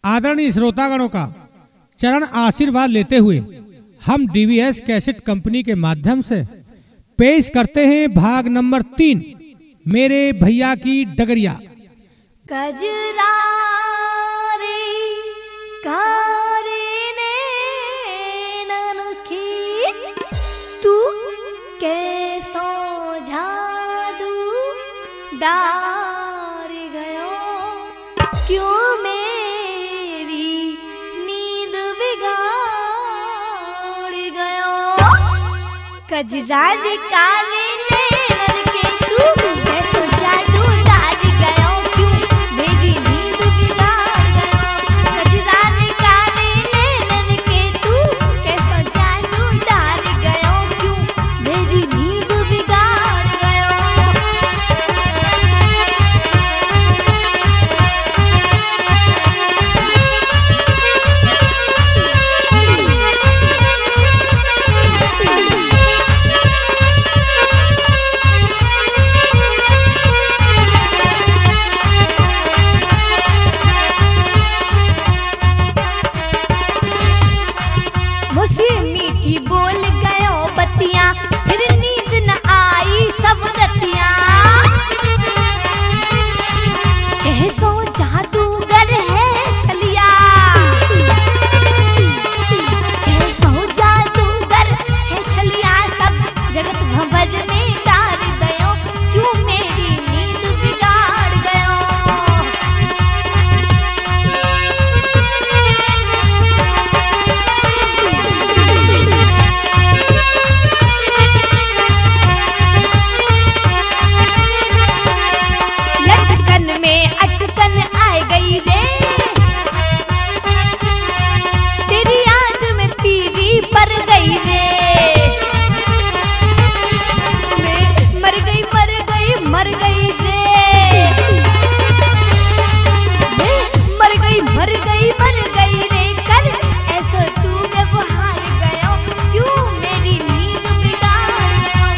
आदरणीय श्रोतागणों का चरण आशीर्वाद लेते हुए हम डीवीएस कैसेट कंपनी के माध्यम से पेश करते हैं भाग नंबर 3 मेरे भैया की डगरिया। कजरा रे कारे ने ननुखी तू कैसो जादू डार गयो क्यों मेरी नींद बिगाड़ गयो। कजरा रे कारे ने ननुखी तू कैसो जादू डार गयो क्यों मेरी नींद बिगाड़ गयो। कजरा रे कारे ने ननुखी तू कैसो जादू डार गयो क्यों मेरी नींद बिगाड़ गयो। मुझसे मीठी बोल गयो बतिया फिर नींद न आई सब रतिया। कैसो जादूगर है छलिया कैसो जादूगर है छलिया सब जगत भंवर में डाल गयो क्यों मेरी नींद बिगाड़ गयो। लटकन में अटकन आ गई रे तेरी याद में पीरी पर गई रे। मैं मर गई मर गई मर गई रे मैं मर गई मर गई मर गई रे कर ऐसो तू व्यवहार गयो क्यों मेरी नींद बिगाड़ गयो।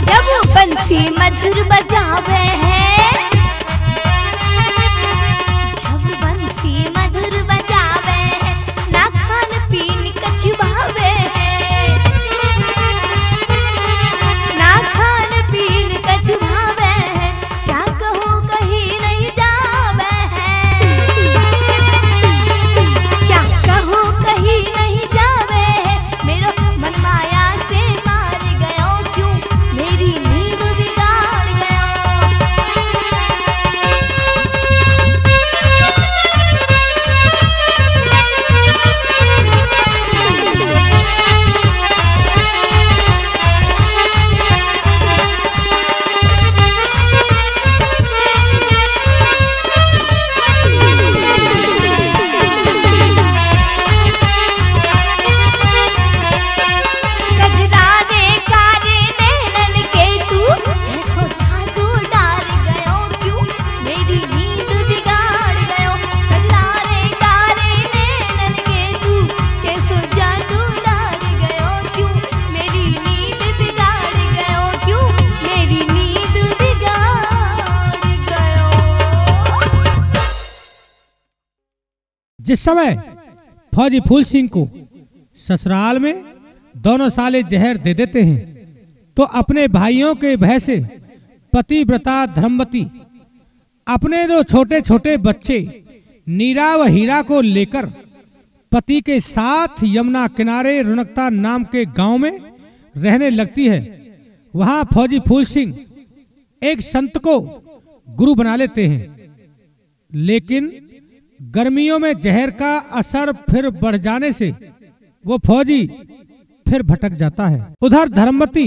जब बंसी मधुर बजावे है जब बंसी मधुर बजावे है ना खान पीन कछ भावे है ना खान पीन कछ भावे है क्या कहूँ कहीं नहीं जावे है क्या कहूँ कहीं नहीं जावे है मेरो मन माया से मार गयो क्यों मेरी नींद बिगाड़ गयो। कजरा रे कारे नैनन के तू ऐसो जादू डाल गयो क्यों मेरी नींद बिगाड़ गयो। कजरा रे कारे नैनन के तू कैसो जादू डाल गयो क्यों मेरी नींद बिगाड़ गयो क्यों मेरी नींद बिगाड़ गयो। जिस समय फौजी फूल सिंह को ससुराल में दोनों साले जहर दे देते हैं तो अपने भाइयों के भय से पतिव्रता धर्मवती अपने 2 छोटे छोटे बच्चे नीरा व हीरा को लेकर पति के साथ यमुना किनारे रुणकता नाम के गांव में रहने लगती है। वहां फौजी फूल सिंह एक संत को गुरु बना लेते हैं, लेकिन गर्मियों में जहर का असर फिर बढ़ जाने से वो फौजी फिर भटक जाता है। उधर धर्मवती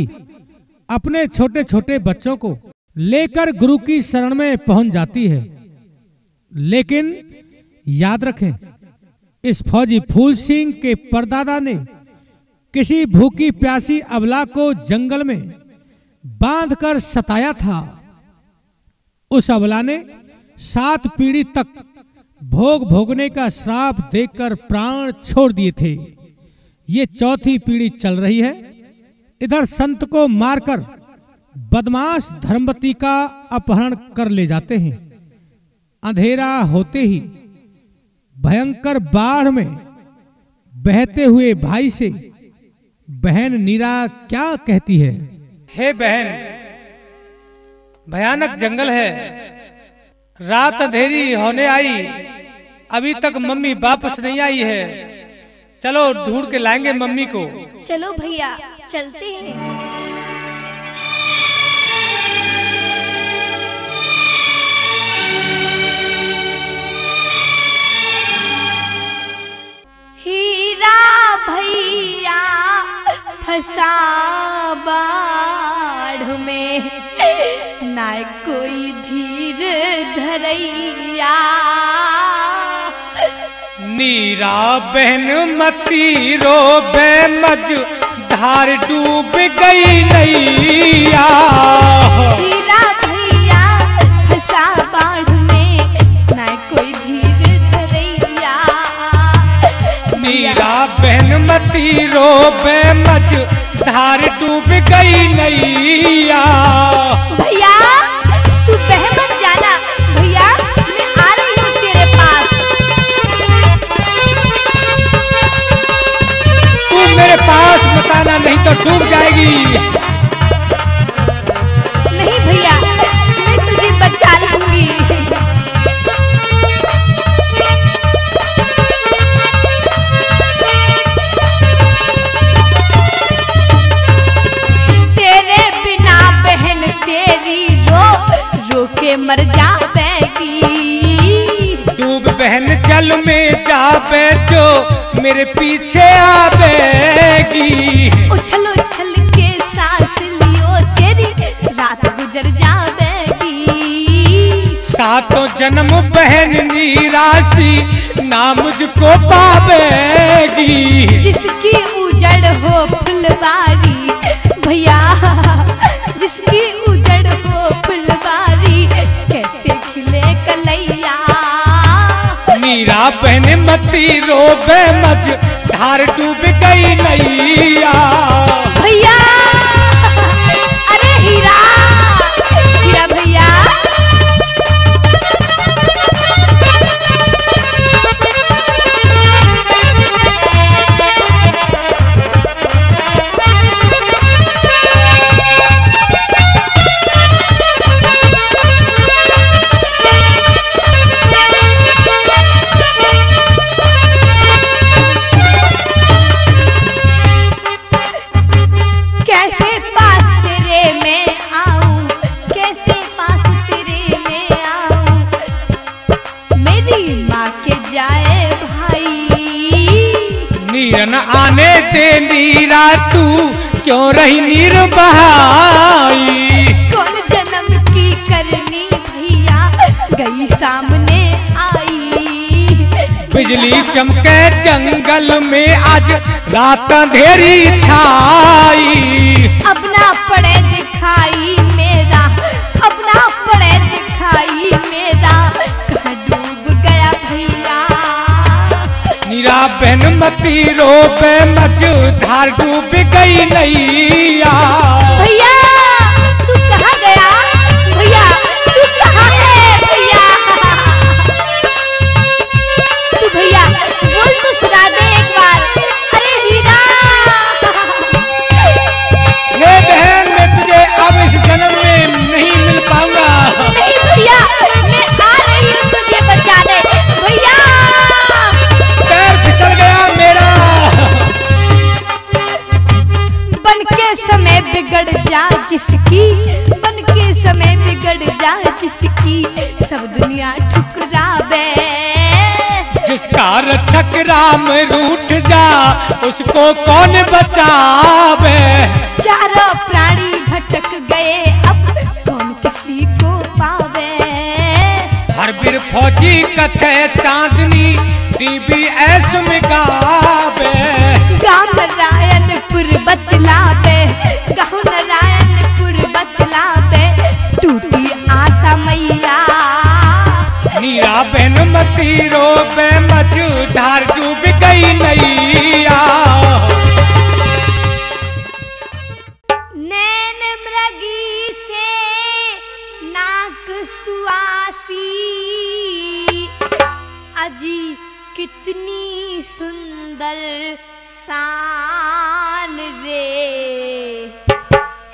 अपने छोटे छोटे बच्चों को लेकर गुरु की शरण में पहुंच जाती है, लेकिन याद रखें इस फौजी फूल सिंह के परदादा ने किसी भूखी प्यासी अबला को जंगल में बांधकर सताया था। उस अबला ने 7 पीढ़ी तक भोग भोगने का श्राप देकर प्राण छोड़ दिए थे। ये 4थी पीढ़ी चल रही है। इधर संत को मारकर बदमाश धर्मवती का अपहरण कर ले जाते हैं। अंधेरा होते ही भयंकर बाढ़ में बहते हुए भाई से बहन नीरा क्या कहती है? हे बहन, भयानक जंगल है, रात अंधेरी होने आई, अभी तक मम्मी वापस नहीं आई है। चलो ढूंढ के लाएंगे मम्मी को। चलो भैया चलते हैं। हीरा भैया फंसा बाढ़ में, ना कोई धीर धरैया। नीरा बहन मती रो बेमज, धार डूब गई नैया। हीरा भैया फंसा बाढ़ में, ना कोई धीर धरैया। नीरा बहन मती रो बेमज, धार डूब गई नैया। भैया तू बह मत जाना, भैया मैं आ रही हूँ तेरे पास। तू मेरे पास मत आना, नहीं तो डूब जाएगी। नहीं भैया, मैं तुझे बचा लूंगी। तेरे बिना बहन तेरी रो रो के मर जाएगी। डूब बहन जल में जावे जो मेरे पीछे आवेगी। उछल उछल के सांस लियो तेरी रात गुजर जाएगी। 7 जन्म बहन निराशी ना मुझको पावेगी। जिसकी उजड़ हो फुलवारी भैया, जिसकी उजड़ हो फुलवारी, कैसे खिले कलैया। नीरा बहन मती रो बेमज, धार डूब गई नैया। भैया अरे हीरा, हीरा भैया। कैसे पास तेरे में आऊं, कैसे पास तेरे में आऊं, मेरी माँ के जाए भाई। नीर न आने दे नीरा, तू क्यों रही नीर बहाई। कौन जन्म की करनी भैया, गई सामने आई। बिजली चमके जंगल में आज रात अंधेरी छाई। अपना पड़े दिखाई मेरा, अपना पड़े दिखाई मेरा, कहाँ डूब गया भैया। नीरा बहन मती रो बेमज, धार डूब गई नैया। भैया तू कहाँ गया, भैया तू कहाँ है भैया। तू भैया बोल तो सुना दे एक बार। अरे हीरा। ये बहन मैं तुझे अब इस जन्म में नहीं मिल पाऊंगा। नहीं भैया, मैं आ रही हूँ तुझे बचाने। भैया पैर फिसल गया मेरा। बन के समय बिगड़ जा जिसकी, बन के समय बिगड़ जा जिसकी, सब दुनिया ठुकरावे। जिसका रक्षक राम रूठ जा, उसको कौन बचावे। चारों प्राणी भटक गए, अब कौन किसी को पावे। हर बीर फौजी कथे चांदनी, DBS में गावे। गाम रायन नारायणपुर बतलावे, गाँव नारायणपुर बतलावे, टूटी आशा मैया। नीरा बहन मती रोबे, मझधार डूब गई नैया। नैन मृगी से नाक सुआसी, अजी कितनी सुंदर शान रे,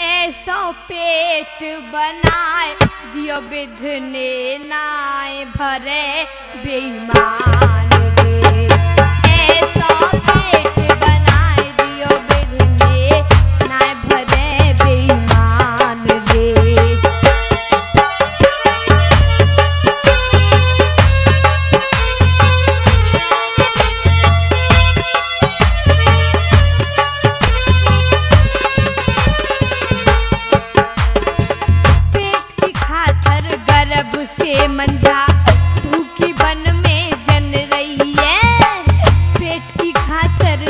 ऐसो पेट बनाए दियो विधने नाय भरे बेईमान रे, ऐसो पेट बनाए दियो विधने नाय भरे बेईमान रे। से मंझा भूखी बन में जन रही है, पेट की खातर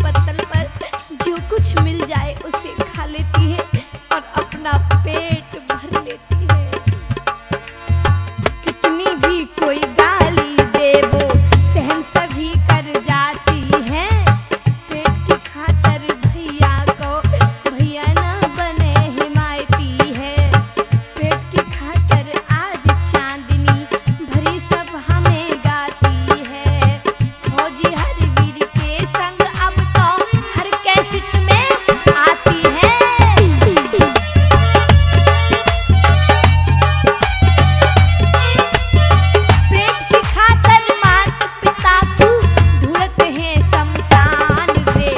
पत्तल पर जो कुछ मिल जाए उसे खा लेती है और अपना पेट भर लेती है। कितनी भी कोई गाली दे वो सहन सभी कर जाती है। पेट की खातर भैया को भैया ना बने हिमायती है। पेट की खातर आज चांदनी भरी सभा में गाती है। फौजी हर वीर के संग अब तो हर कैसेट में आती है। पेट की खातर माता पिता को ढूंढते हैं शमशान से।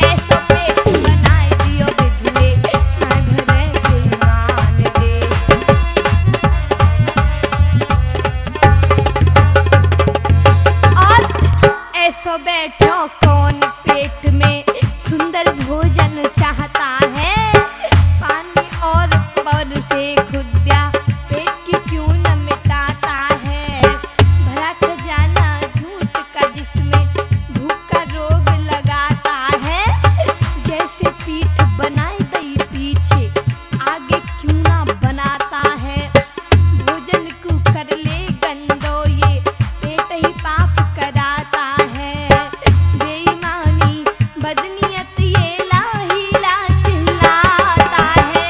ऐसा पेट बनाए दियो बिजले मैं भरे बेईमान दे। और ऐसो बैठो कौन पेट में सुंदर भोजन चाहता है। पानी और पौध से खुद्या पेट की क्यों न मिटाता है। भरा खजाना झूठ का जिसमें भूख का रोग लगाता है। जैसे पीठ बनाए दई पीछे आगे क्यों ना बनाता है। भोजन को कर ले गंदो ये पेट ही पाप कराता है। बेईमानी बदनीयत ये लाहिला चिल्लाता है।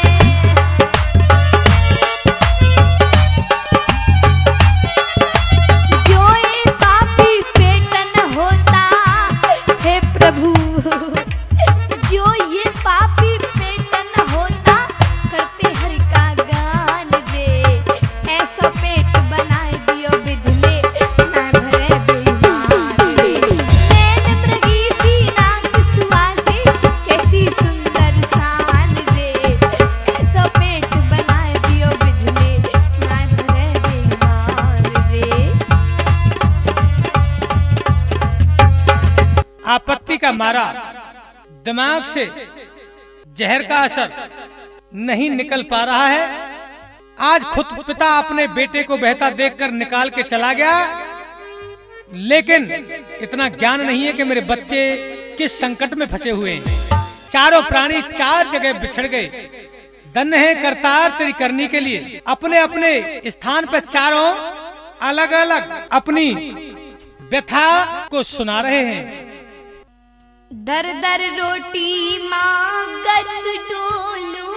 जो ये पापी पेट न होता हे प्रभु, जो ये पापी पेट न होता करते हरि का गान दे। ऐसा पेट बनाए दियो बिधले ना भरे बेईमान दे। नैन मृगी सी नाक सुहासी कैसी सुंदर शान दे। ऐसा पेट बनाए दियो बिधले ना भरे बेईमान दे। आपत्ति का मारा दिमाग से जहर का असर नहीं निकल पा रहा है। आज खुद पिता अपने बेटे को बहता देखकर निकाल के चला गया, लेकिन इतना ज्ञान नहीं है कि मेरे बच्चे किस संकट में फंसे हुए हैं। चारों प्राणी चार जगह बिछड़ गए। धन्य है करतार तेरी करनी के लिए। अपने अपने स्थान पर चारों अलग अलग अपनी व्यथा को सुना रहे हैं। दर दर रोटी मांगत डोलू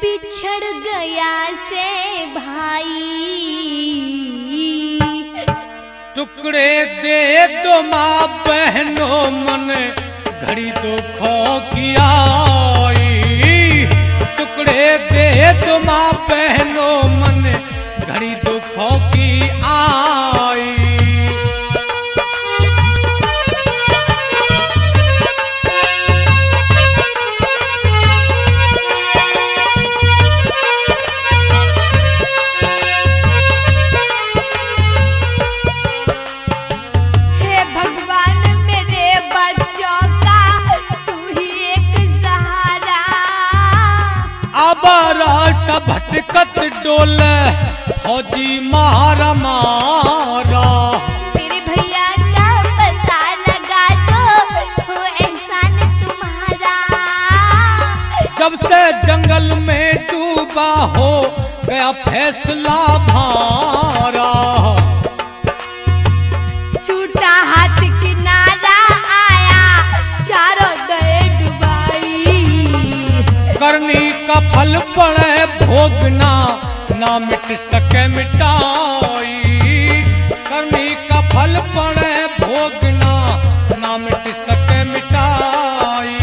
बिछड़ गया से भाई। टुकड़े दे दो माँ बहनों मन घड़ी दुखों की आई। टुकड़े दे दो माँ बहनों मन घड़ी दुखों की आई। हे भगवान मेरे बच्चों का तू ही एक सहारा। आबारा सा भटकत डोले फौजी मारा मारा। मेरे भैया का पता लगा दो हो एहसान तुम्हारा। जब से जंगल में डूबा हो गया फैसला भारा। छूटा हाथ किनारा आया चारों गए डुबाई। करनी का फल पड़े भोगना ना मिट सके मिटाई। करनी का फल पड़े भोगना ना मिट सके मिटाई।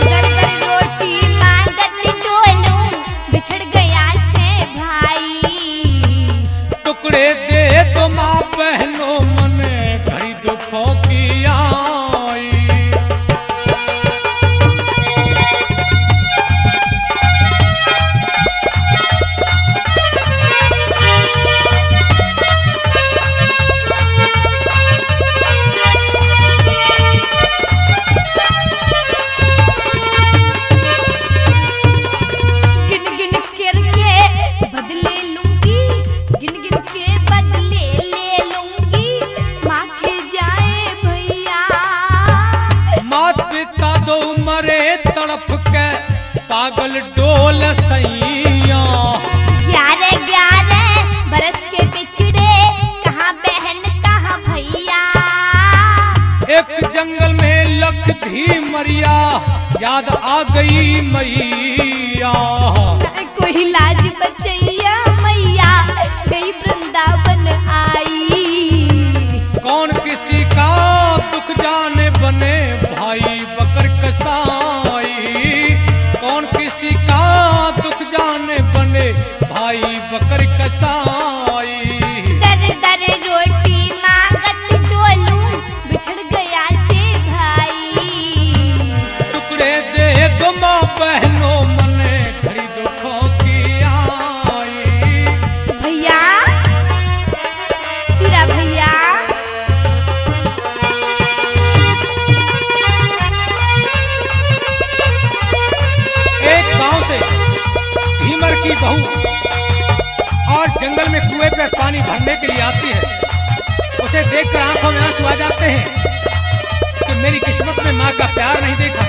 दर दर रोटी मांगत डोलू बिछड़ गया से भाई। टुकड़े दे दो माँ बहनों मन घड़ी दुखों की आई। मात पिता दो मरे तड़प के पागल डोल सैया। 11 बरस के बिछड़े कहाँ बहन कहाँ भैया। एक जंगल में लख धी मरिया याद आ गई मैया। कोई लाज बचैया मैया गई वृंदावन आई। कौन किसी का दुख जाने बने भाई बकर कसाई। कौन किसी का दुख जाने बने भाई बकर कसाई। दर दर रोटी मांगत डोलू बिछड़ गया से भाई। टुकड़े दे दो माँ बहनों मने घड़ी दुखों की आई। भैया तेरा भैया एक गांव से भीमर की बहू और जंगल में कुएं पर पानी भरने के लिए आती है। उसे देखकर आंखों में आंसू आ जाते हैं कि मेरी किस्मत में माँ का प्यार नहीं देखा।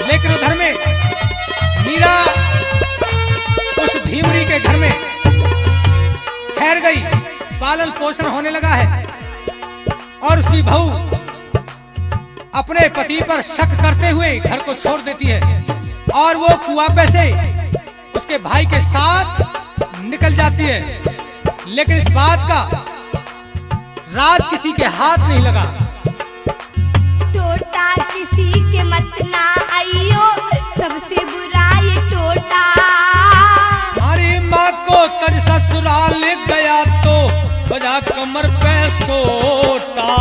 लेकिन उधर में मीरा उस भीमरी के घर में ठहर गई। पालन पोषण होने लगा है और उसकी बहू अपने पति पर शक करते हुए घर को छोड़ देती है और वो कुआं से उसके भाई के साथ निकल जाती है। लेकिन इस बात का राज किसी के हाथ नहीं लगा। टोटा किसी के मत ना आइयो सबसे बुरा ये टोटा। हमारी माँ को तज ससुराल गया तो बजा कमर पे सोटा।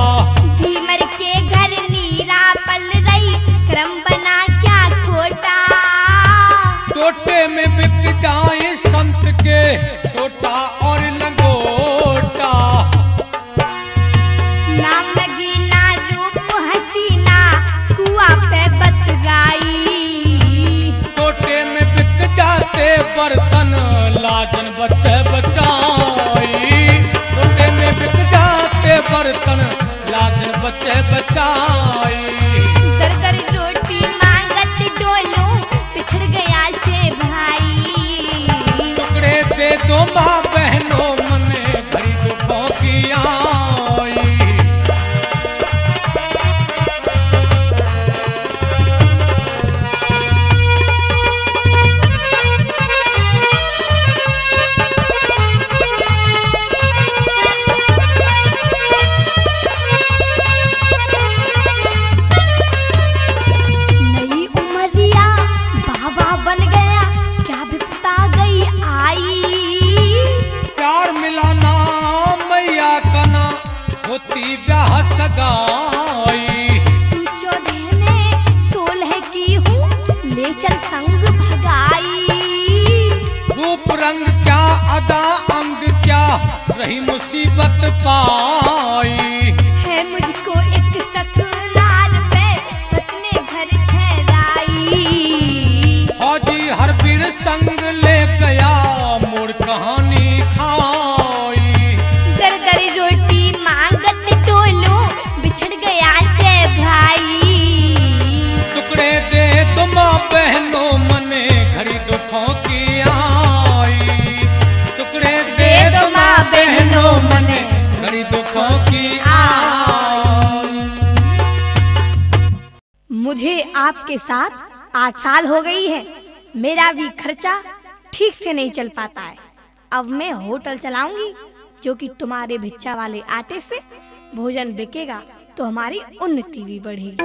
भीमर के घर नीरा पल रही क्रम बना क्या खोटा। टोटे में बिक जाए संत के सोटा और लंगोटा। नाम लगी ना रूप हसीना कुआं पे बत गाई। टोटे में बिक जाते बर्तन लाजन बच्चे बचाई। टोटे में बिक जाते बर्तन लाजन बच्चे बचाई। दर दर रोटी मांगत डोलू पिछड़ गया से भाई। टुकड़े दे दो माँ बहनों मने घड़ी दुखों की आई। नई उमरिया बाबा बन गया क्या विपता गई आई। प्यार मिला ना मैया का ना होती ब्याह सगाई। तू 14 में 16 की हूँ ले चल संग भगाई। रूप रंग क्या अदा अंग क्या रही मुसीबत पाई। है मुझको एक सकनार पे अपने घर ठहराई। फौजी हर वीर संग ले गया मोड़ कहानी खाई। दर दर रोटी मांगत टोलू बिछड़ गया से भाई। टुकड़े दे दो माँ बहनों मने घड़ी दुखों की आई। टुकड़े दे दो माँ बहनों मने घड़ी दुखों की आई। मुझे आपके साथ 8 साल हो गई है। मेरा भी खर्चा ठीक से नहीं चल पाता है। अब मैं होटल चलाऊंगी जो कि तुम्हारे भिक्षा वाले आटे से भोजन बिकेगा तो हमारी उन्नति भी बढ़ेगी।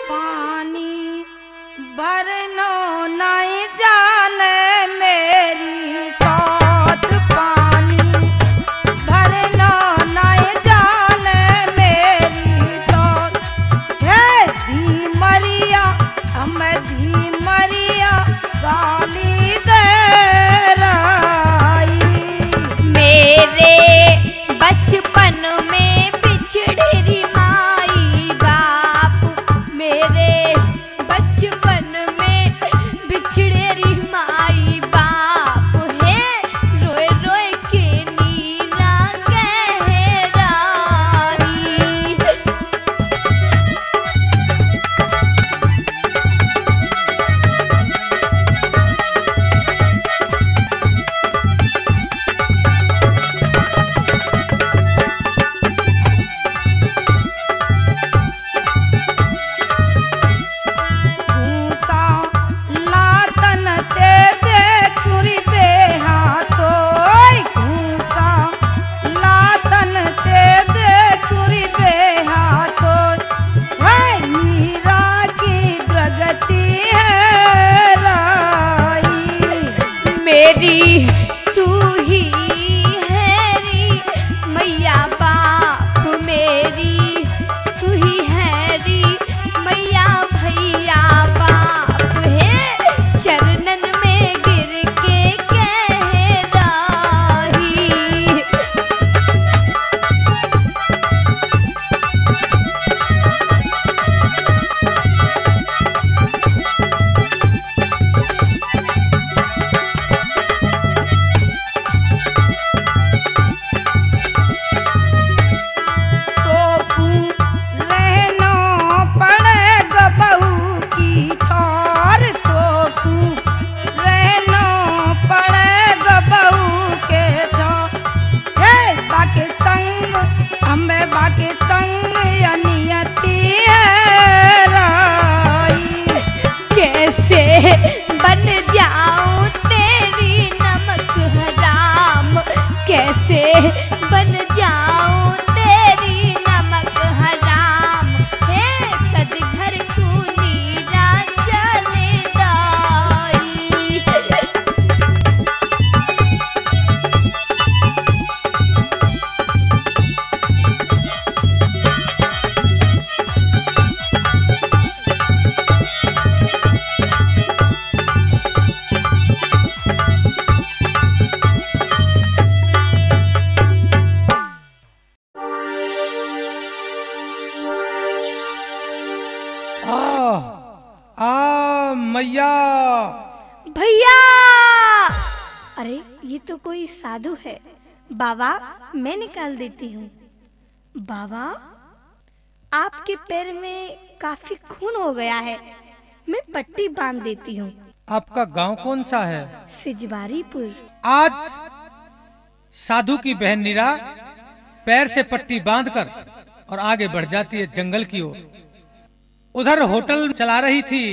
पानी भरनो नहीं जाने मेरी साथ। पानी भरनो नहीं जाने मेरी साथ। हे धीमा आ मैया। भैया, अरे ये तो कोई साधु है। बाबा, मैं निकाल देती हूँ। बाबा, आपके पैर में काफी खून हो गया है, मैं पट्टी बांध देती हूँ। आपका गांव कौन सा है? सिजवारीपुर। आज साधु की बहन नीरा पैर से पट्टी बांधकर और आगे बढ़ जाती है जंगल की ओर। उधर होटल चला रही थी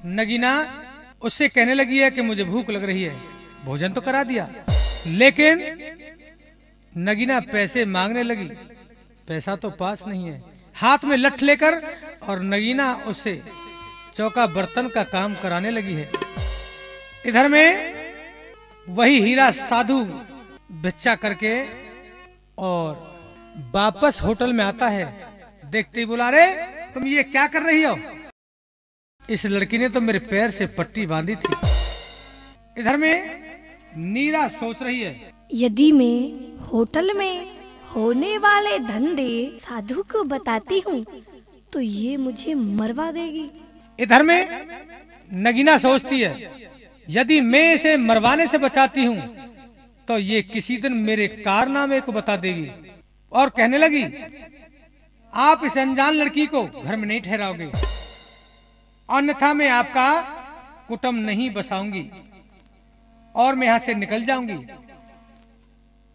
नगीना, उससे कहने लगी है कि मुझे भूख लग रही है, भोजन तो करा दिया। लेकिन नगीना पैसे मांगने लगी, पैसा तो पास नहीं है। हाथ में लठ लेकर और नगीना उससे चौका बर्तन का काम कराने लगी है। इधर में वही हीरा साधु भिक्षा करके और वापस होटल में आता है। देखते ही बोला, रे तुम ये क्या कर रही हो? इस लड़की ने तो मेरे पैर से पट्टी बांधी थी। इधर में नीरा सोच रही है, यदि मैं होटल में होने वाले धंधे साधु को बताती हूँ तो ये मुझे मरवा देगी। इधर में नगीना सोचती है, यदि मैं इसे मरवाने से बचाती हूँ तो ये किसी दिन मेरे कारनामे को बता देगी। और कहने लगी, आप इस अनजान लड़की को घर में नहीं ठहराओगे, अन्यथा मैं आपका कुटुंब नहीं बसाऊंगी और मैं यहां से निकल जाऊंगी,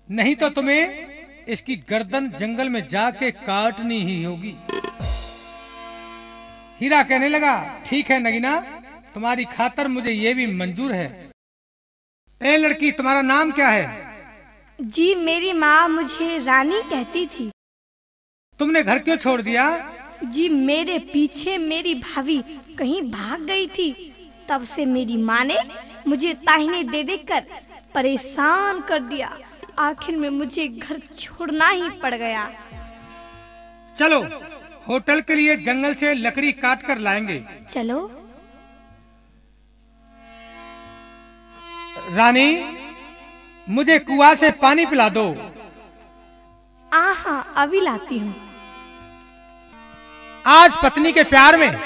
नहीं तो तुम्हें इसकी गर्दन जंगल में जाके काटनी ही होगी। हीरा कहने लगा, ठीक है नगीना, तुम्हारी खातर मुझे ये भी मंजूर है। ए लड़की, तुम्हारा नाम क्या है? जी, मेरी माँ मुझे रानी कहती थी। तुमने घर क्यों छोड़ दिया? जी, मेरे पीछे मेरी भाभी कहीं भाग गई थी, तब से मेरी माँ ने मुझे ताहने दे देकर परेशान कर दिया। आखिर में मुझे घर छोड़ना ही पड़ गया। चलो, होटल के लिए जंगल से लकड़ी काट कर लाएंगे। चलो। रानी, मुझे कुआं से पानी पिला दो। आहा, अभी लाती हूँ। आज पत्नी के प्यार में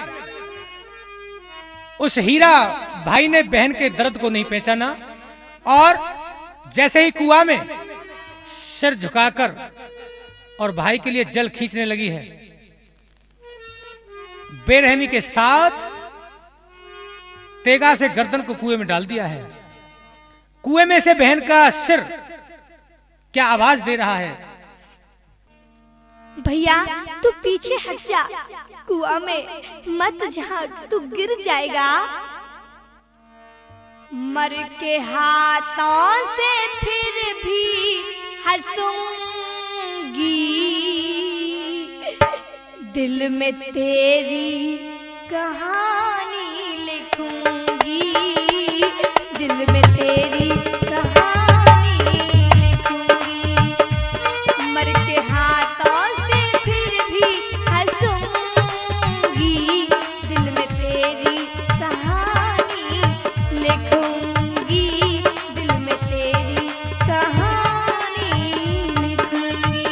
उस हीरा भाई ने बहन के दर्द को नहीं पहचाना और जैसे ही कुआं में सिर झुकाकर और भाई के लिए जल खींचने लगी है, बेरहमी के साथ तेगा से गर्दन को कुएं में डाल दिया है। कुएं में से बहन का सिर क्या आवाज दे रहा है, भैया तू पीछे हट जा, कुआं में मत जा, तू गिर जाएगा। मर के हाथों से फिर भी हंसूंगी, दिल में तेरी कहानी लिखूंगी, दिल में तेरी कहानी लिखूंगी। मर के हाथों से फिर भी हंसूंगी, दिल में तेरी कहानी लिखूंगी, दिल में तेरी कहानी लिखूंगी।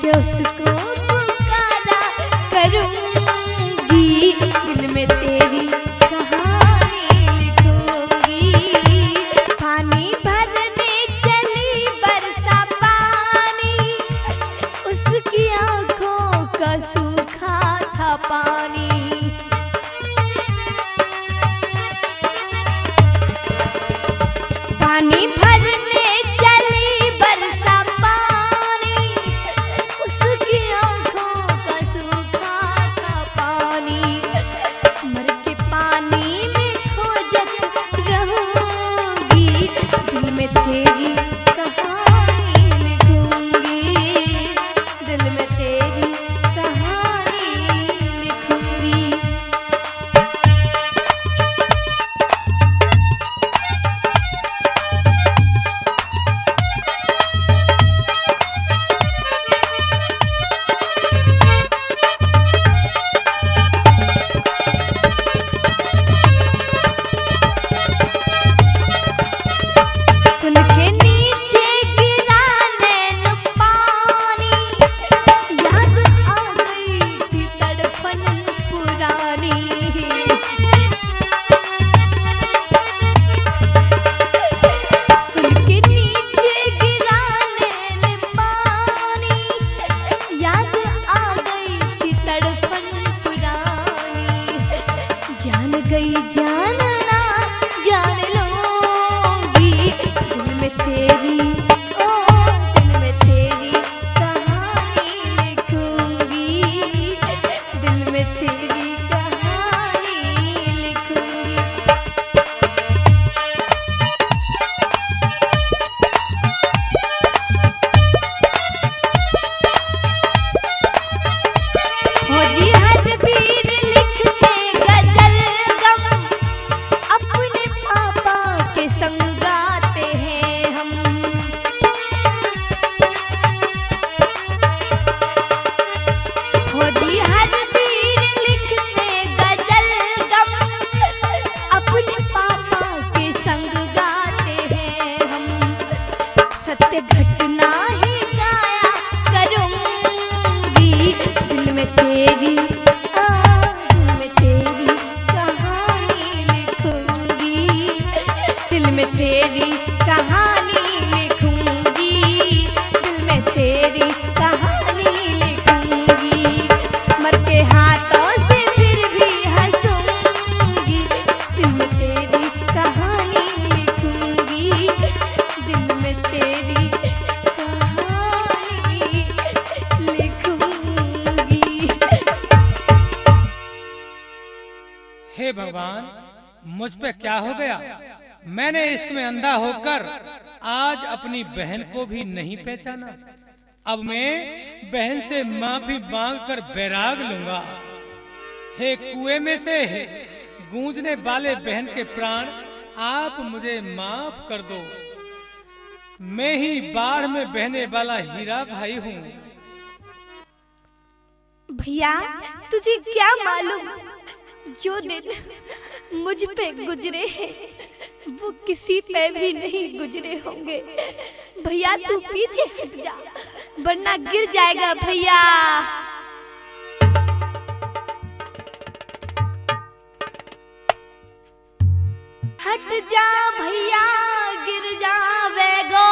के उसको पुकारा करूंगी, दिल में तेरी कहानी लिखूंगी। पानी भरने चली बरसा पानी, उसकी आंखों का सूखा था पानी। पानी भरने चली बरसा पानी, उसकी आंखों का सूखा था पानी। मर के पानी में खोजत रहूंगी, दिल में तेरी कहानी लिखूंगी, दिल में तेरी कहानी लिखूंगी। सुन के नीचे गिरा नैन पानी, याद आ गई थी तड़पन पुरानी। सुन के नीचे गिरा नैन पानी, याद आ गई थी तड़पन पुरानी। जान गई जानना जान लूंगी, दिल में तेरी ओ दिल में तेरी कहानी लिखूंगी, दिल में तेरी कहानी लिखूंगी। फौजी हर वीर लिखते गजल गम, अपने पापा के संग गाते हैं हम। फौजी हर वीर लिखते गजल गम, अपने पापा के संग गाते हैं हम। सत्य घटना ही गाया करूंगी, दिल में तेरी दिल में तेरी कहानी लिखूंगी, दिल में तेरी कहानी लिखूंगी, दिल में तेरी कहानी लिखूंगी। मर के हाथों से फिर भी हंसूंगी, दिल में तेरी कहानी लिखूंगी, दिल में तेरी कहानी लिखूंगी। हे भगवान, मुझ पे क्या हो गया? मैंने इश्क में अंधा होकर आज अपनी बहन को भी नहीं पहचाना। अब मैं बहन से माफी मांगकर बैराग लूंगा। हे कुएं में से गूंजने वाले बहन के प्राण, आप मुझे माफ कर दो। मैं ही बाढ़ में बहने वाला हीरा भाई हूँ। भैया तुझे क्या मालूम, जो दिन मुझ पे गुजरे हैं वो किसी पे भी नहीं गुजरे होंगे। भैया तू पीछे हट जा वरना गिर जाएगा भैया। हट जा भैया गिर जावेगो,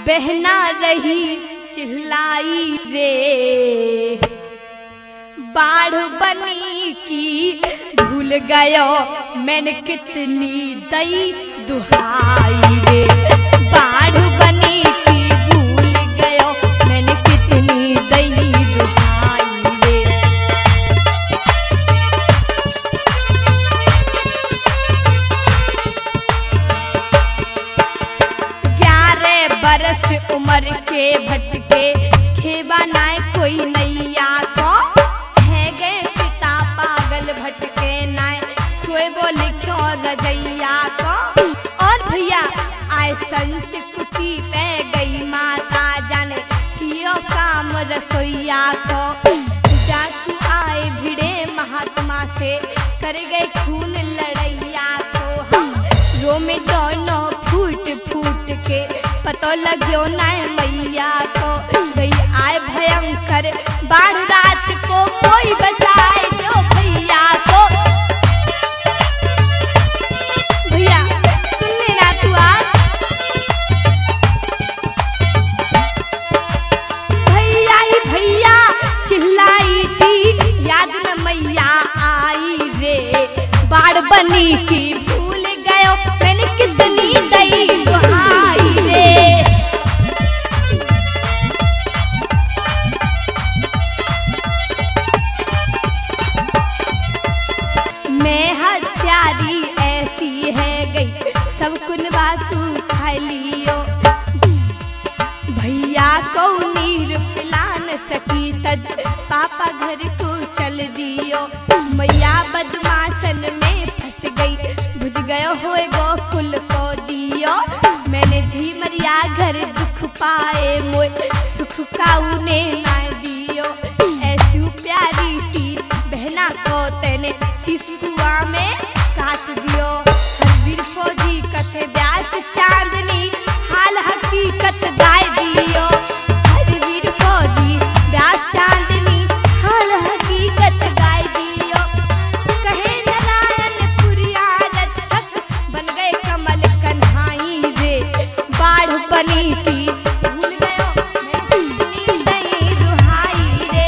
बहना रही चिल्लाई रे। बाढ़ बनी की भूल गयो मैंने कितनी दई दुहाई रे। बाढ़ बनी की भूल गयो मैंने कितनी दई दुहाई रे। 11 बरस उम्र के भटके खेबा नाय कोई नैया को। भटके नाय सोए वो लिखो रजैया को। और भैया आए संत कुटी पे गई माता जाने कियो काम रसोईया को। जातू आए भिड़े महात्मा से कर गए खून लड़ैया को। हम रो में दोनों फूट फूट के पतो लग्यो नाय मैया को। गई पर बाढ़ रात को कोई बचाए जो भैया को। भैया सुन लेना तू आज। भैया ही भैया चिल्लाई थी, याद न मैया आई रे, बाढ़ बनी की भूल गयो मैंने कितनी दई दुहाई रे। मैं हत्यारी ऐसी है गई सब कुन बातू खा लियो, भैया को नीर पिला न सकी तज पापा घर को चल दियो। मैया बदमाशन में फंस गई बुझ गयो होए गोकुल को दियो। मैंने धी मरिया घर दुख पाए मोए सुख का उन्हें ना दियो। ऐसी प्यारी सी बहना को तेने शीश कुआ में काट दियो। हरवीर फौजी कथे ब्यास चांदनी हाल हकीकत गाय दियो। हरवीर फौजी ब्यास चांदनी हाल हकीकत गाय दियो। कहे नारायण पुरिया रक्षक बन गए कमल कन्हाई रे, बाढ़ बनी थी भूल गयो मैं कितनी दई दुहाई रे।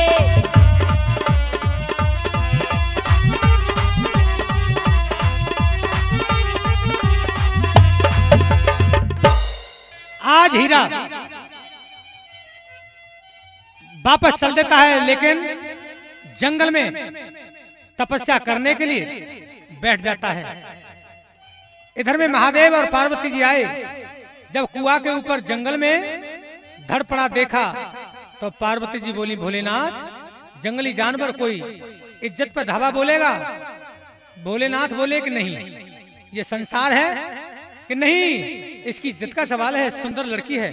आज हीरा वापस चल देता है, लेकिन जंगल में तपस्या करने के लिए बैठ जाता है। इधर में महादेव और पार्वती जी आए। जब कुआं के ऊपर जंगल में धड़ पड़ा देखा तो पार्वती जी बोली, भोलेनाथ जंगली जानवर कोई इज्जत पर धावा बोलेगा? भोलेनाथ बोले कि नहीं, ये संसार है कि नहीं, इसकी इज्जत का सवाल है, सुंदर लड़की है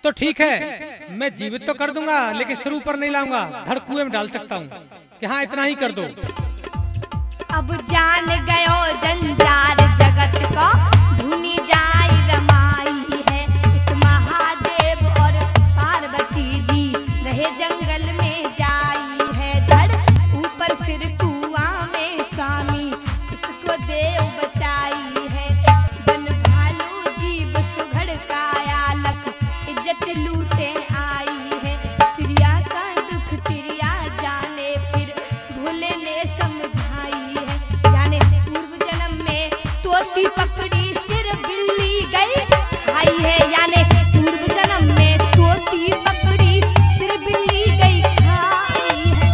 तो ठीक है मैं जीवित तो कर दूंगा, लेकिन सिर ऊपर नहीं लाऊंगा, धड़ कुएं में डाल सकता हूँ कि हाँ इतना ही कर दो। अब जान गयो जंजार जगत को धुनी जाई रमाई है। एक महादेव और पार्वती जी रहे जंगल में जाई है। धड़ ऊपर सिर कुआं में स्वामी इसको देव बचाई है। बन भालू जीव सुघड़ काया लख इज्जत लूटे आई है। प्रिया का दुख प्रिया जाने फिर भोले ने समझाई है। जाने पूर्व जन्म में तोती पकड़ी सिर बिल्ली गई खाई है। यानी पूर्व जन्म में तोती पकड़ी सिर बिल्ली गई खाई है।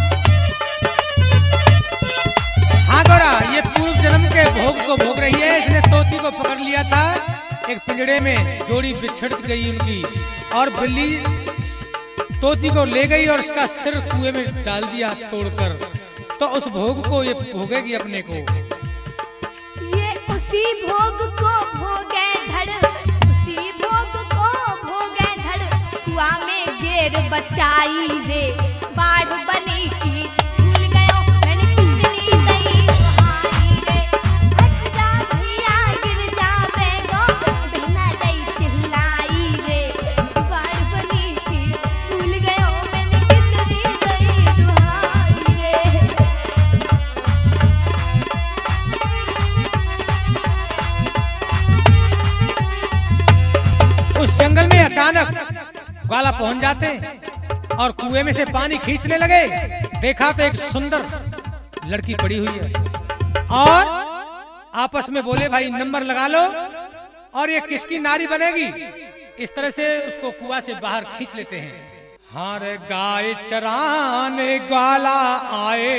हाँ गोरा, ये पूर्व जन्म के भोग को भोग रही है। इसने तोती को पकड़ लिया था, एक पिंजड़े में जोड़ी बिछड़ गई उनकी, और बिल्ली तोती को ले गई और उसका सिर कुएं में डाल दिया तोड़कर। तो उस भोग को ये भोगेगी अपने को। ये उसी भोग को भोगे धड़, उसी भोग को भोगे धड़, कुआं में घेर बचाई रे, बाढ़ बनी की भूल गयो मैंने कितनी दई दुहाई रे। हट जा भैया गिर जावे गो बिना दई चिल्लाई रे, बाढ़ बनी की भूल गयो मैंने कितनी दई दुहाई रे। उस जंगल में अचानक ग्वाला पहुंच जाते और कुएं में से पानी खींचने लगे। देखा तो एक सुंदर लड़की पड़ी हुई है और आपस में बोले, भाई नंबर लगा लो और ये किसकी नारी बनेगी। इस तरह से उसको कुआं से बाहर खींच लेते हैं। हार गाय चराने ग्वाला आए,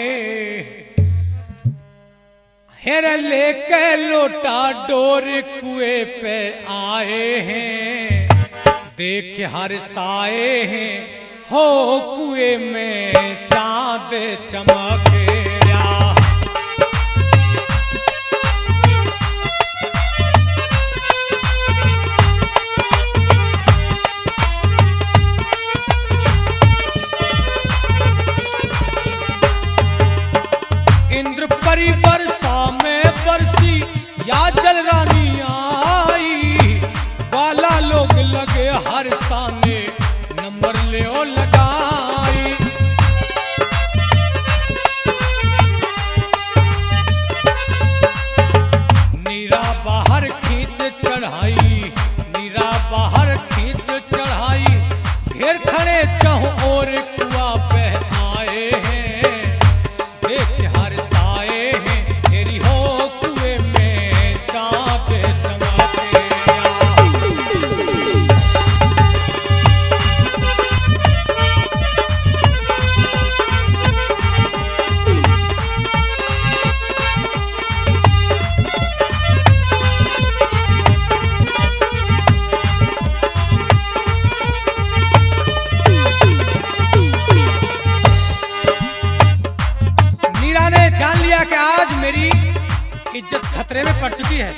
हेर लेके लोटा डोर कुएं पे आए हैं। देख हर साए हैं हो कुएं में चांद चमके रहा। इंद्र परी बरसा में बरसी या जल रानी आई। वाला लोग लगे हर साने नंबर ले ओ लगा चाहों और कुआं बह आए हैं, देख हर साए हैं तेरी हो कुएं में चाँद चमके। नीरा ने जान लिया कि आज मेरी इज्जत खतरे में पड़ चुकी है।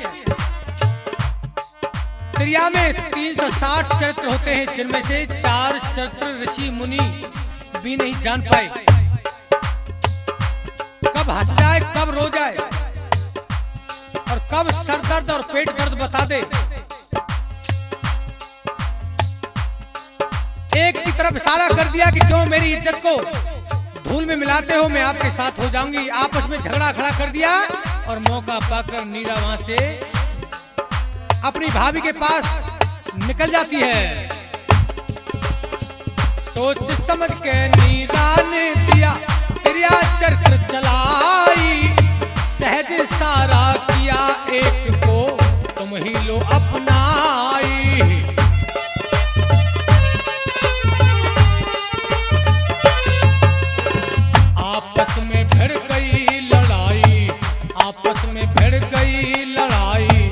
त्रिया में 360 चरित्र होते हैं, जिनमें से 4 चरित्र ऋषि मुनि भी नहीं जान पाए। कब हंस जाए, कब रो जाए और कब सर दर्द और पेट दर्द बता दे। एक की तरफ इशारा कर दिया कि क्यों मेरी इज्जत को धूल में मिलाते हो, मैं आपके साथ हो जाऊंगी। आपस में झगड़ा खड़ा कर दिया और मौका पाकर नीरा वहां से अपनी भाभी के पास निकल जाती है। सोच समझ के नीरा ने दिया तेरा चरित्र चलाई, सहज सारा किया एक को तुम ही लो अपनाई। आपस में भिड़ गई लड़ाई, आपस में भिड़ गई लड़ाई,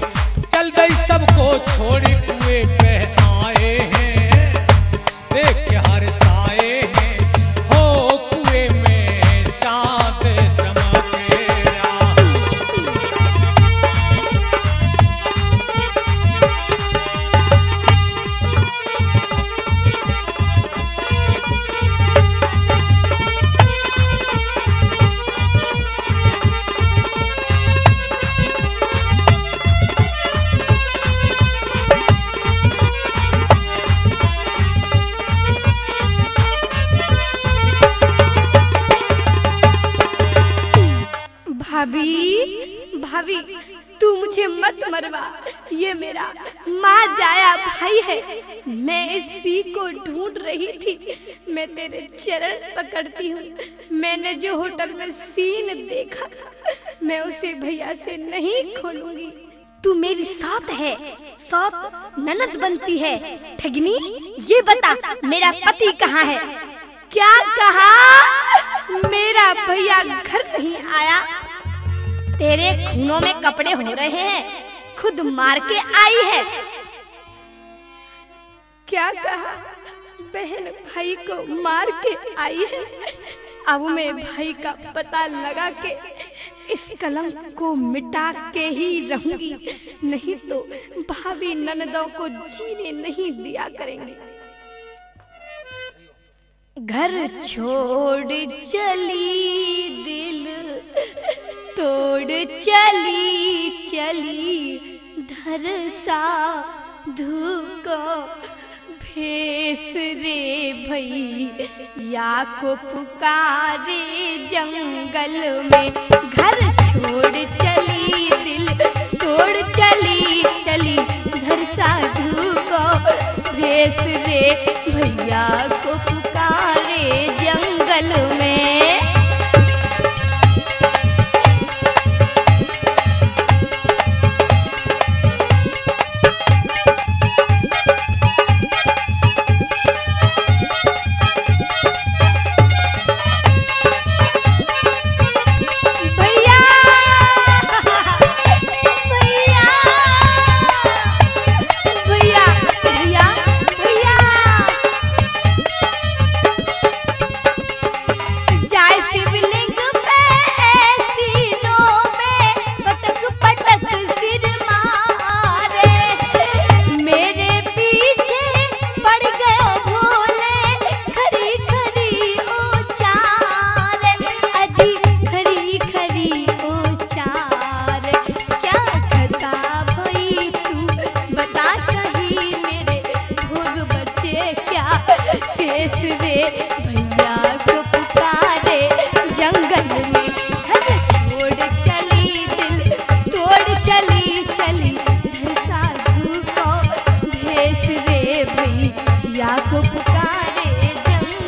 चल गई सबको छोड़ कुएं पे आए हैं, देख के हर साए हैं हो कुएं में चाँद चमके। भाभी भाभी, तू मुझे मत मरवा, ये मेरा माँ जाया भाई है। मैं इसी को ढूंढ रही थी, मैं तेरे चरण पकड़ती हूँ। मैंने जो होटल में सीन देखा था, मैं उसे भैया से नहीं खोलूंगी। तू मेरी साथ है, साथ ननद बनती है। ठगनी, ये बता मेरा पति कहाँ है? क्या कहा? मेरा भैया घर नहीं आया? तेरे खूनों में कपड़े हो रहे हैं, खुद मार के आई है। क्या कहा? बहन भाई को मार के आई है? अब मैं भाई का पता लगा के इस कलंक को मिटा के ही रहूंगी, नहीं तो भाभी ननदों को जीने नहीं दिया करेंगे। घर छोड़ चली, दिल तोड़ चली, चली धर साधु को भेस रे भैया को पुकारे जंगल में। घर छोड़ चली, दिल तोड़ चली, चली धर साधु को भेस रे भैया को पुकारे जंगल में। को पुकारे जंगल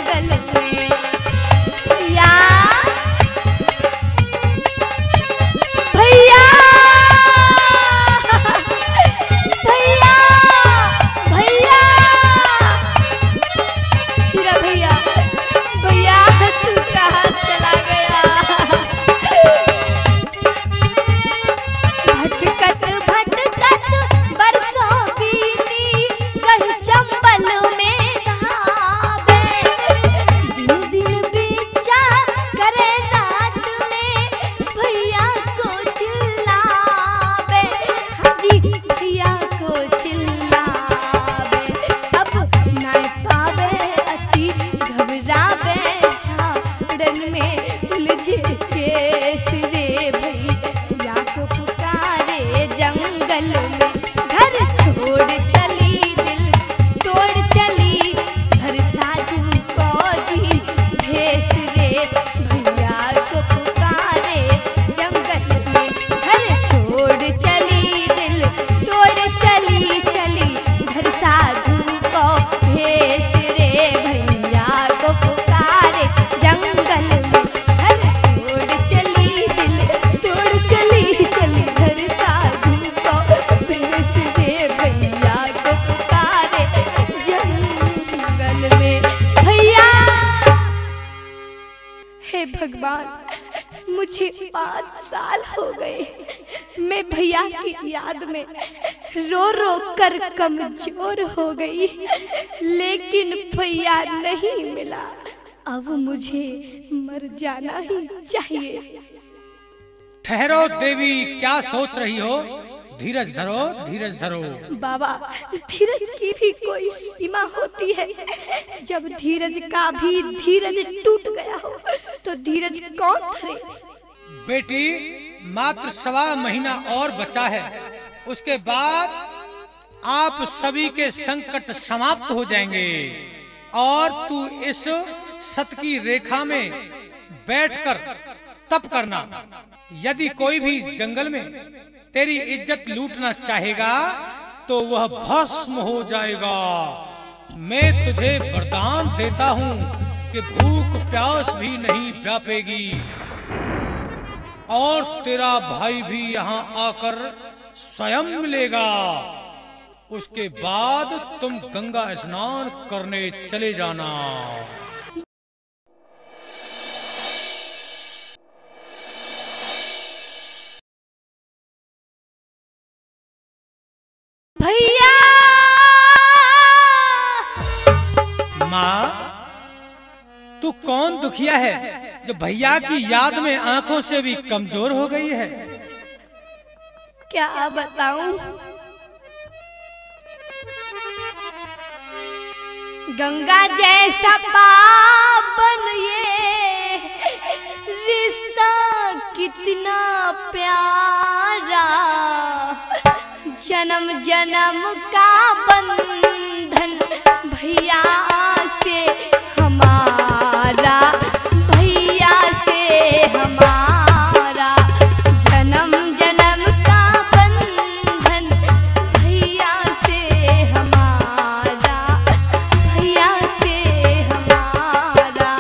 हे भगवान, मुझे 5 साल हो गए। मैं भैया की याद में रो रो कर कमजोर हो गई, लेकिन भैया नहीं मिला। अब मुझे मर जाना ही चाहिए। ठहरो देवी, क्या सोच रही हो? धीरज धरो, धीरज धरो। बाबा, धीरज की भी कोई सीमा होती है। जब धीरज का भी धीरज टूट गया हो तो धीरज कौन धरे? बेटी, मात्र 1.25 महीना और बचा है। उसके बाद आप सभी के संकट समाप्त हो जाएंगे और तू इस सत की रेखा में बैठकर तप करना। यदि कोई भी जंगल में तेरी इज्जत लूटना चाहेगा तो वह भस्म हो जाएगा। मैं तुझे वरदान देता हूँ कि भूख प्यास भी नहीं व्यापेगी और तेरा भाई भी यहाँ आकर स्वयं मिलेगा। उसके बाद तुम गंगा स्नान करने चले जाना। भैया! माँ, तू कौन दुखिया है जो भैया की याद में आंखों से भी कमजोर हो गई है? क्या बताऊं? गंगा जैसा पावन ये रिश्ता कितना प्यारा, जन्म जन्म का बंधन भैया से हमारा, भैया से हमारा, जन्म जन्म का बंधन भैया से हमारा, भैया से हमारा।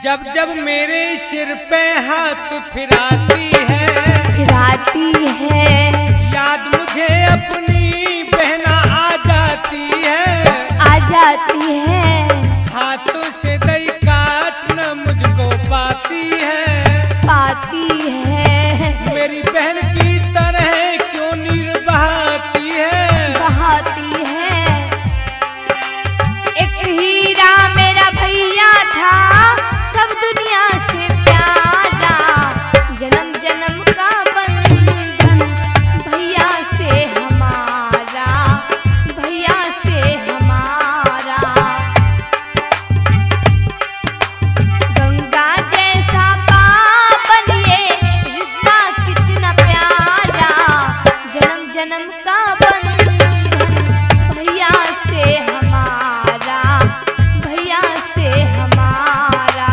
जब जब मेरे सिर पे हाथ फिराती है याद मुझे अपनी बहना आ जाती है हाथों से दही काटना मुझको पाती है मेरी बहन की तरह क्यों नीर बहाती है एक हीरा मेरा भैया था, सब दुनिया से प्यारा, जन्म जन्म का बंधन भैया से हमारा, भैया से हमारा। गंगा जैसा पावन ये रिश्ता कितना प्यारा, जन्म जन्म का बंधन भैया से हमारा, भैया से हमारा।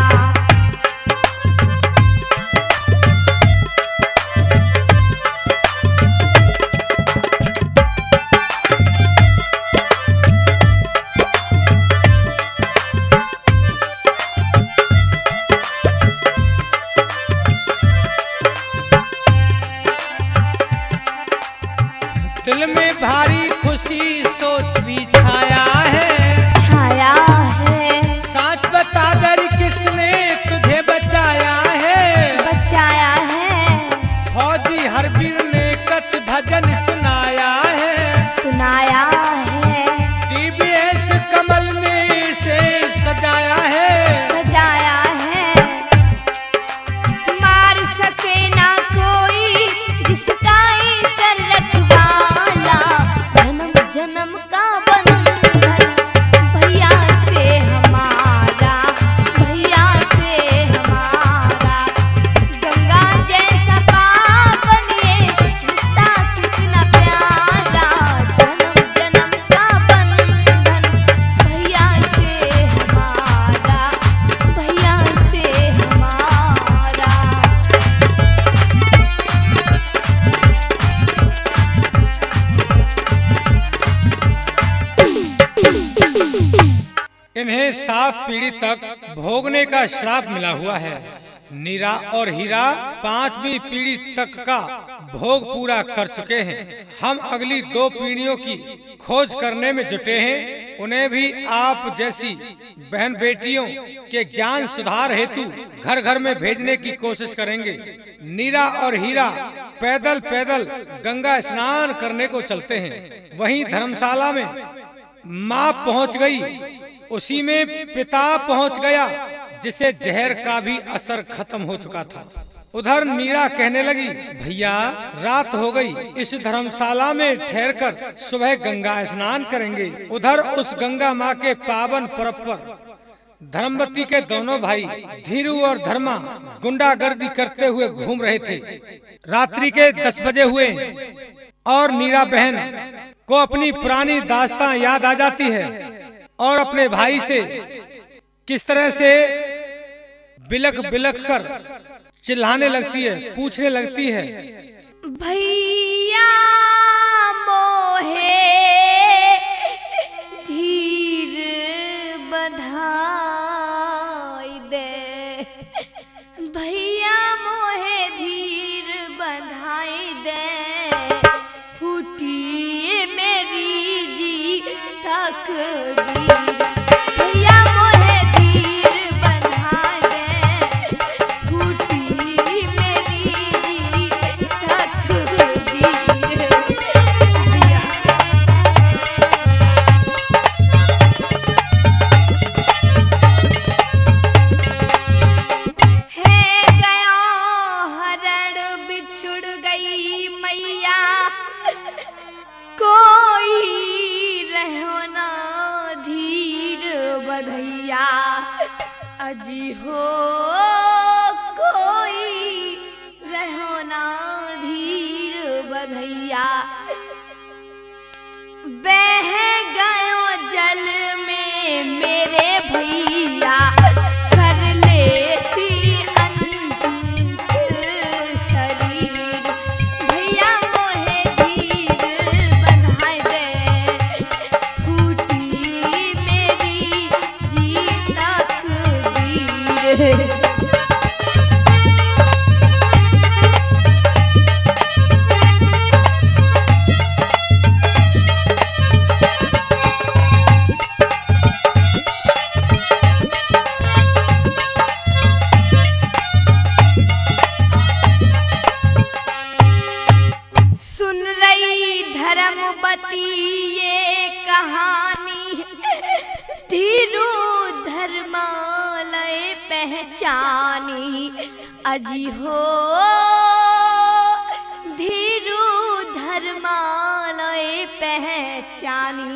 दिल में भारी खुशी सोच भी छाया है सच बता कर किसने तुझे बचाया है फौजी हरबीर ने कट भजन सुनाया है TBS कमल ने इसे सजाया है मार सके ना कोई जिसका सर रखवाला, जन्म जन्म का बंधन भैया से हमारा, भैया से हमारा। गंगा जैसा पावन ये रिश्ता कितना प्यारा, जन्म जन्म का बंधन भैया से हमारा, भैया से हमारा। इन्हें 7 पीढ़ी तक भोगने का श्राप मिला हुआ है। नीरा और हीरा 5वीं पीढ़ी तक का भोग पूरा कर चुके हैं। हम अगली 2 पीढ़ियों की खोज करने में जुटे हैं। उन्हें भी आप जैसी बहन बेटियों के ज्ञान सुधार हेतु घर घर में भेजने की कोशिश करेंगे। नीरा और हीरा पैदल पैदल गंगा स्नान करने को चलते हैं। वहीं धर्मशाला में माँ पहुँच गई, उसी में पिता पहुँच गया, जिसे जहर का भी असर खत्म हो चुका था। उधर नीरा कहने लगी, भैया रात हो गई, इस धर्मशाला में ठहरकर सुबह गंगा स्नान करेंगे। उधर उस गंगा माँ के पावन पर्व पर धर्मवती के दोनों भाई धीरू और धर्मा गुंडागर्दी करते हुए घूम रहे थे। रात्रि के 10 बजे हुए और नीरा बहन को अपनी पुरानी दास्तां याद आ जाती है और अपने भाई से किस तरह से बिलख बिलख कर चिल्लाने लगती है, पूछने लगती है, भैया मोहे धीर बधाई दे, भैया मोहे धीर बधाई दे, फूटी मेरी जी तकदीर, भैया मोहे धीर बधाई दे, फूटी मेरी जी तकदीर। है गयो हरण बिछुड़ गई मैया, कोई रहो ना धीर बधैया, अजी हो कोई रहो ना धीर बधैया, बह गयो जल में मेरे भैया, कर लेती अंतिम शरीर, भैया मोहे धीर बधाई दे, फूटी मेरी जी तकदीर। सुन रही धर्मवती ये कहानी, धीरू धर्मालय पहचानी, अजी हो धीरू धर्मालय पहचानी,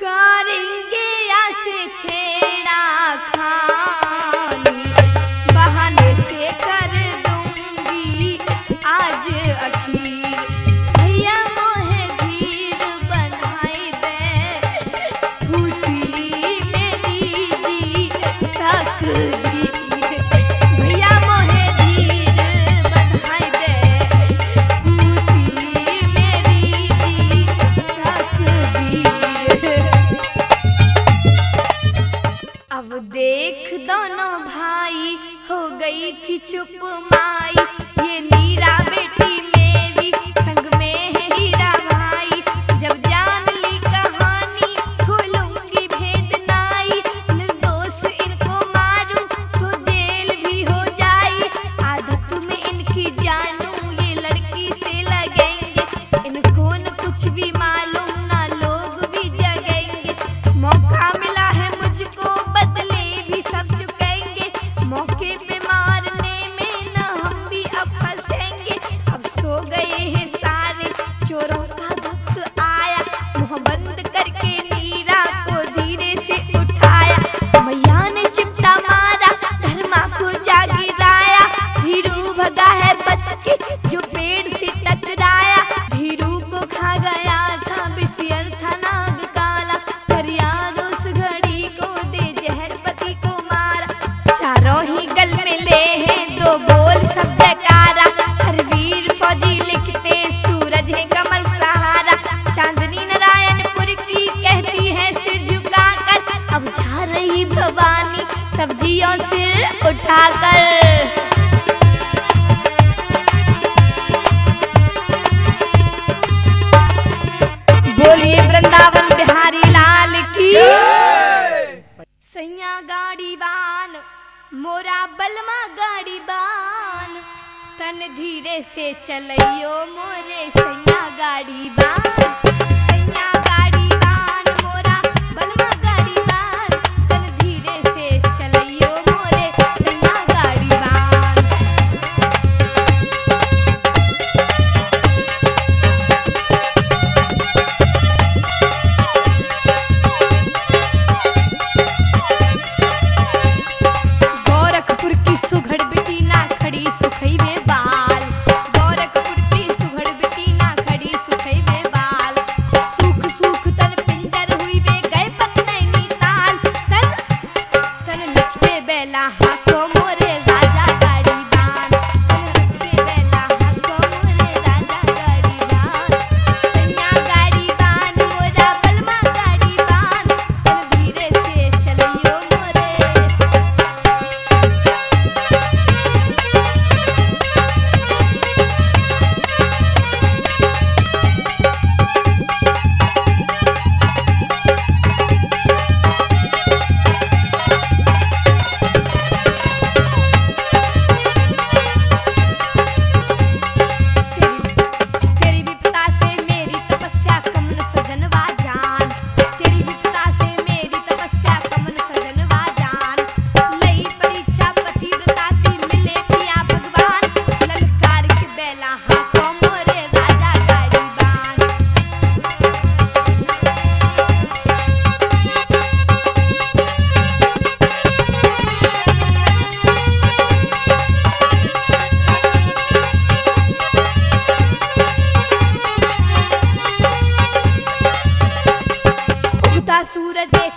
करेंगे या से छेड़ा खानी, बहाने से कर दूंगी आज अखीर, भैया मोहे धीर बधाई दे, फूटी मेरी जी तकदीर, भैया मोहे धीर बधाई दे, फूटी मेरी जी तकदीर। अब देख दोनों भाई हो गई थी चुप माई, ये नीरा बेटी मेरी संग में है हीरा भाई, जब जान ली कहानी खोलूंगी भेद नाई, निर्दोष इनको मारूं तो जेल भी हो जाई, आदत में इनकी जानूं ये लड़की से लगेंगे, इनको न कुछ भी मालूम ना लोग भी जगेंगे, मौका मिला है मुझको बदले भी सब चुकेंगे, मौके पे मारने में न हम भी अब फंसेंगे, मोरा बलमा गाड़ी बान, तन धीरे से चलइयो मोरे सैया गाड़ी बान, सैया गाड़ी बान मोरा बलमा गाड़ी बान, तन धीरे से चलइयो मोरे सैया गाड़ी बान। गोरखपुर की सुघड़ बिटी ना खड़ी सुखई में बाल, गोरखपुर की सुघड़ बिटी ना खड़ी सुखई में बाल, सूख सूख तन पिंजर हुई वे गए पत्नैनी ताल, तन नचबे बेला हाथों मोरे राजा गाड़ी बान, तन नचबे बेला हाथों मोरे राजा गाड़ी बान, सैया गाड़ी बान मोरा बलमा गाड़ी बान, तन धीरे से चलियो मोरे। तेरी विपदा से मेरी तपस्या कमन सजनवा जान, तेरी विपदा से मेरी तपस्या कमन सजनवा जान, लई परीक्षा पतिव्रता की मिले पिया भगवान, ललकार के बेला हाथों मोरे राजा गाड़ी बान। उगता सूरज देख